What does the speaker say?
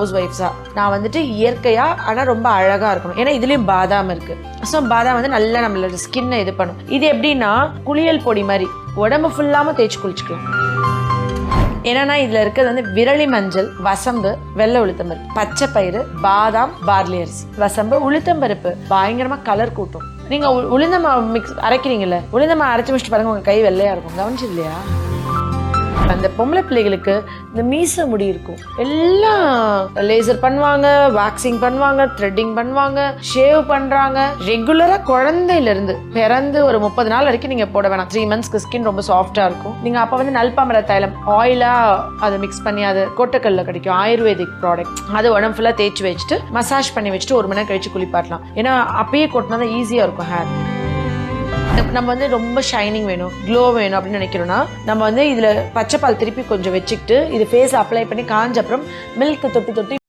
House ஒய்ஃப்ஸா நான் வந்துட்டு இயற்கையா ஆனா ரொம்ப அழகா இருக்கணும். ஏன்னா இதுலயும் பாதாம் இருக்கு. ஸோ பாதாம் வந்து நல்லா நம்மளோட ஸ்கின்னை இது பண்ணும். இது எப்படின்னா குளியல் பொடி மாதிரி உடம்பு ஃபுல்லாம தேய்ச்சி குளிச்சுக்கலாம். ஏன்னா இதுல இருக்கிறது வந்து விரலி மஞ்சள், வசம்பு, வெள்ளை உளுத்தம்பருப்பு, பச்சை பயிறு, பாதாம், பார்லி அரிசி. வசம்பு, உளுத்தம்பருப்பு பயங்கரமா கலர் கூட்டும். நீங்க உளுந்தமா மிக்ஸ் அரைக்கிறீங்கல்ல, உளுந்தமா அரைச்சு முடிச்சுட்டு பாருங்க உங்க கை வெள்ளையா இருக்கும். கவனிச்சு இல்லையா? அந்த பொம்பளை பிள்ளைகளுக்கு இந்த மீச முடி இருக்கும். எல்லாம் லேசர் பண்ணுவாங்க, வாக்சிங் பண்ணுவாங்க, த்ரெட்டிங் பண்ணுவாங்க, ஷேவ் பண்றாங்க. ரெகுலரா குழந்தையில இருந்து பிறந்து ஒரு 30 நாள் வரைக்கும் நீங்க போட வேணாம். 3 monthsக்கு ஸ்கின் ரொம்ப சாஃப்டா இருக்கும். நீங்க அப்ப வந்து நல்பாமர தைலம் ஆயிலா அதை மிக்ஸ் பண்ணி, அது கொட்டக்கல்ல கிடைக்கும் ஆயுர்வேதிக் ப்ராடக்ட், அது உடம்பு ஃபுல்லா தேய்ச்சி வச்சுட்டு மசாஜ் பண்ணி வச்சுட்டு 1 மணி நேரம் கழிச்சு குளிப்பாட்டலாம். ஏன்னா அப்பயே கொட்டினா தான் ஈஸியா இருக்கும் ஹேர். நம்ம வந்து ரொம்ப ஷைனிங் வேணும், க்ளோ வேணும் அப்படின்னு நினைக்கிறோம்னா நம்ம வந்து இதுல பச்சை பால் திருப்பி கொஞ்சம் வச்சுக்கிட்டு இது ஃபேஸ் அப்ளை பண்ணி காஞ்ச அப்புறம் மில்க் தொட்டு தொட்டு